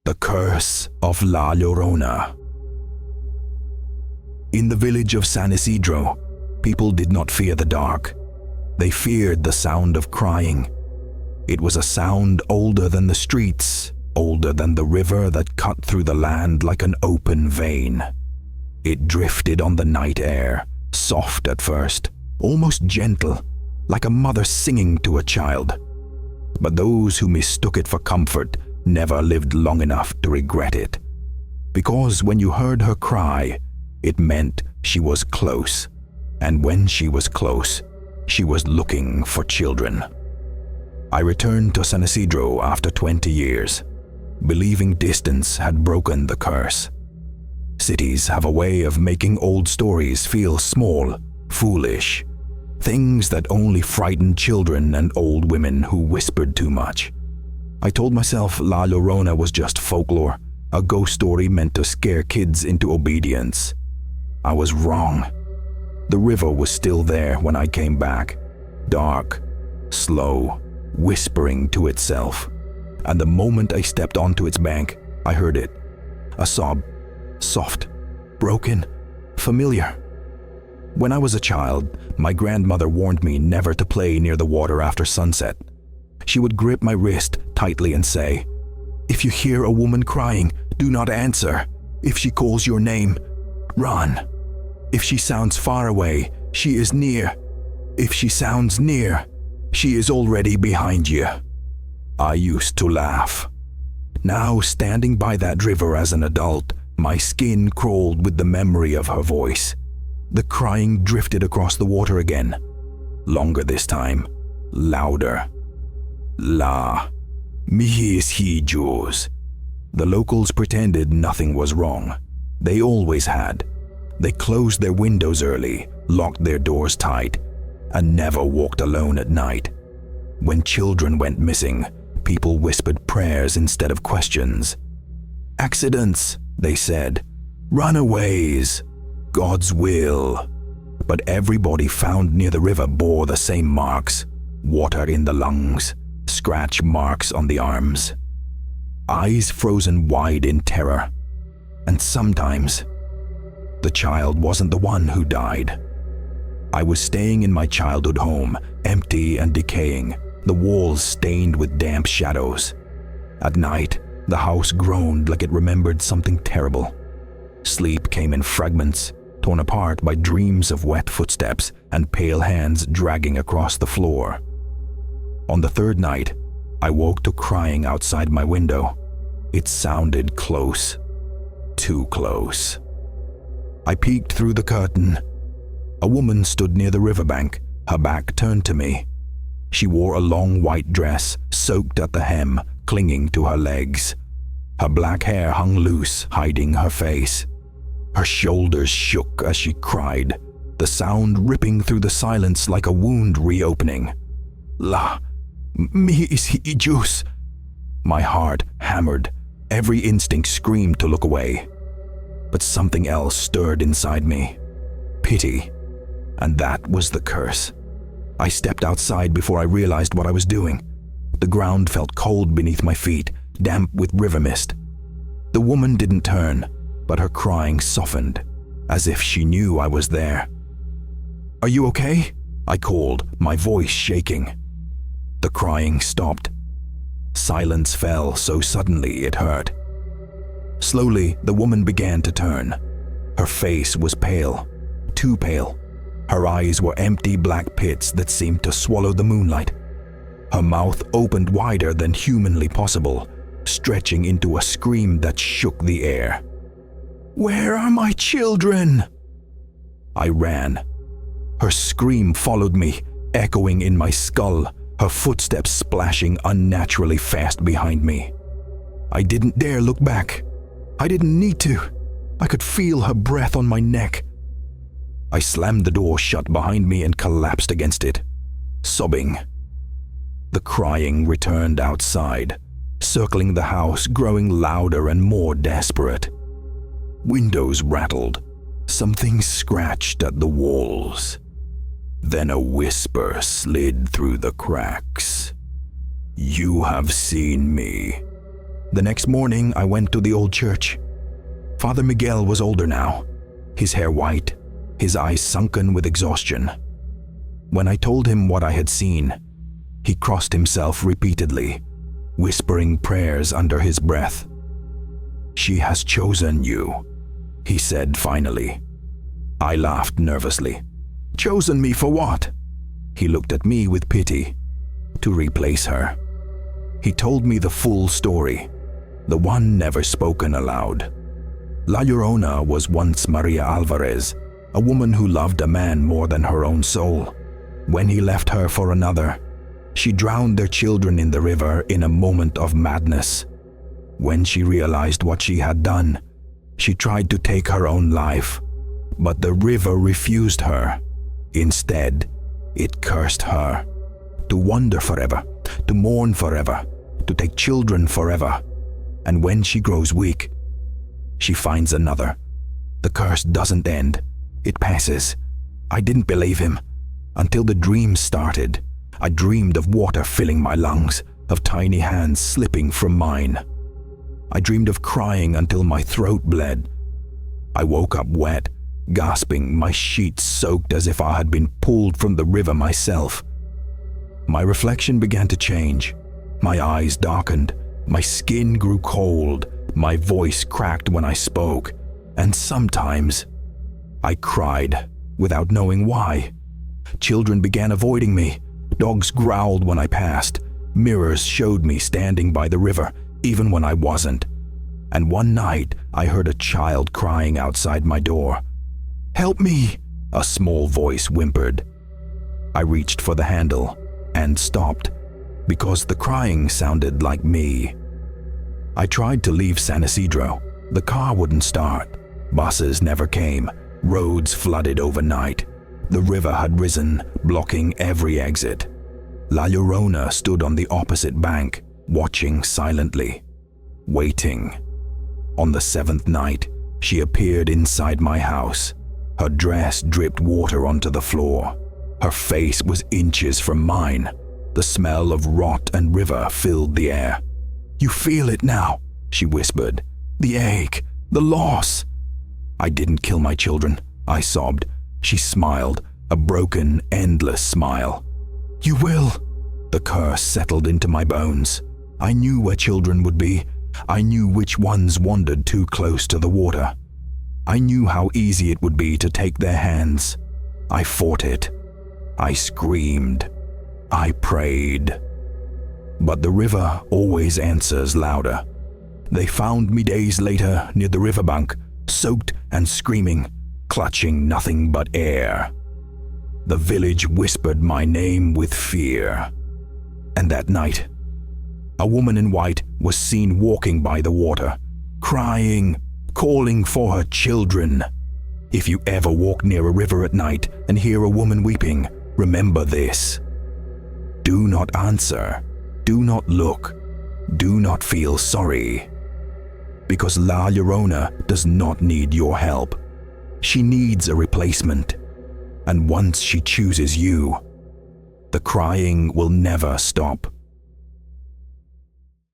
The Curse of La Llorona. In the village of San Isidro, people did not fear the dark. They feared the sound of crying. It was a sound older than the streets, older than the river that cut through the land like an open vein. It drifted on the night air, soft at first, almost gentle, like a mother singing to a child. But those who mistook it for comfort never lived long enough to regret it. Because when you heard her cry, it meant she was close. And when she was close, she was looking for children. I returned to San Isidro after 20 years, believing distance had broken the curse. Cities have a way of making old stories feel small, foolish, things that only frightened children and old women who whispered too much. I told myself La Llorona was just folklore, a ghost story meant to scare kids into obedience. I was wrong. The river was still there when I came back, dark, slow, whispering to itself. And the moment I stepped onto its bank, I heard it. A sob, soft, broken, familiar. When I was a child, my grandmother warned me never to play near the water after sunset. She would grip my wrist tightly and say, "If you hear a woman crying, do not answer. If she calls your name, run. If she sounds far away, she is near. If she sounds near, she is already behind you." I used to laugh. Now, standing by that river as an adult, my skin crawled with the memory of her voice. The crying drifted across the water again. Longer this time, louder. La, mis hijos. The locals pretended nothing was wrong. They always had. They closed their windows early, locked their doors tight, and never walked alone at night. When children went missing, people whispered prayers instead of questions. Accidents, they said. Runaways. God's will. But everybody found near the river bore the same marks. Water in the lungs, scratch marks on the arms. Eyes frozen wide in terror. And sometimes, the child wasn't the one who died. I was staying in my childhood home, empty and decaying, the walls stained with damp shadows. At night, the house groaned like it remembered something terrible. Sleep came in fragments, torn apart by dreams of wet footsteps and pale hands dragging across the floor. On the third night, I woke to crying outside my window. It sounded close, too close. I peeked through the curtain. A woman stood near the riverbank, her back turned to me. She wore a long white dress, soaked at the hem, clinging to her legs. Her black hair hung loose, hiding her face. Her shoulders shook as she cried, the sound ripping through the silence like a wound reopening. La, mis hijos. My heart hammered. Every instinct screamed to look away. But something else stirred inside me. Pity. And that was the curse. I stepped outside before I realized what I was doing. The ground felt cold beneath my feet, damp with river mist. The woman didn't turn, but her crying softened, as if she knew I was there. "Are you okay?" I called, my voice shaking. The crying stopped. Silence fell so suddenly it hurt. Slowly, the woman began to turn. Her face was pale, too pale. Her eyes were empty black pits that seemed to swallow the moonlight. Her mouth opened wider than humanly possible, stretching into a scream that shook the air. "Where are my children?" I ran. Her scream followed me, echoing in my skull, her footsteps splashing unnaturally fast behind me. I didn't dare look back. I didn't need to. I could feel her breath on my neck. I slammed the door shut behind me and collapsed against it, sobbing. The crying returned outside, circling the house, growing louder and more desperate. Windows rattled. Something scratched at the walls. Then a whisper slid through the cracks. "You have seen me. The next morning, I went to the old church. Father Miguel was older now, his hair white, his eyes sunken with exhaustion. When I told him what I had seen, he crossed himself repeatedly, whispering prayers under his breath. "She has chosen you," he said finally. I laughed nervously. "Chosen me for what?" He looked at me with pity. "To replace her." He told me the full story, the one never spoken aloud. La Llorona was once Maria Alvarez, a woman who loved a man more than her own soul. When he left her for another, she drowned their children in the river in a moment of madness. When she realized what she had done, she tried to take her own life, but the river refused her. Instead, it cursed her. To wander forever, to mourn forever, to take children forever. And when she grows weak, she finds another. The curse doesn't end, it passes. I didn't believe him until the dream started. I dreamed of water filling my lungs, of tiny hands slipping from mine. I dreamed of crying until my throat bled. I woke up wet, gasping, my sheets soaked as if I had been pulled from the river myself. My reflection began to change. My eyes darkened, my skin grew cold, my voice cracked when I spoke, and sometimes I cried without knowing why. Children began avoiding me. Dogs growled when I passed. Mirrors showed me standing by the river, even when I wasn't. And one night, I heard a child crying outside my door. "Help me!" a small voice whimpered. I reached for the handle and stopped, because the crying sounded like me. I tried to leave San Isidro. The car wouldn't start. Buses never came. Roads flooded overnight. The river had risen, blocking every exit. La Llorona stood on the opposite bank, watching silently, waiting. On the 7th night, she appeared inside my house. Her dress dripped water onto the floor. Her face was inches from mine. The smell of rot and river filled the air. "You feel it now," she whispered. "The ache, the loss." "I didn't kill my children," I sobbed. She smiled, a broken, endless smile. "You will." The curse settled into my bones. I knew where children would be. I knew which ones wandered too close to the water. I knew how easy it would be to take their hands. I fought it. I screamed. I prayed. But the river always answers louder. They found me days later near the riverbank, soaked and screaming, clutching nothing but air. The village whispered my name with fear. And that night, a woman in white was seen walking by the water, crying, calling for her children. If you ever walk near a river at night and hear a woman weeping, remember this. Do not answer. Do not look. Do not feel sorry. Because La Llorona does not need your help. She needs a replacement. And once she chooses you, the crying will never stop.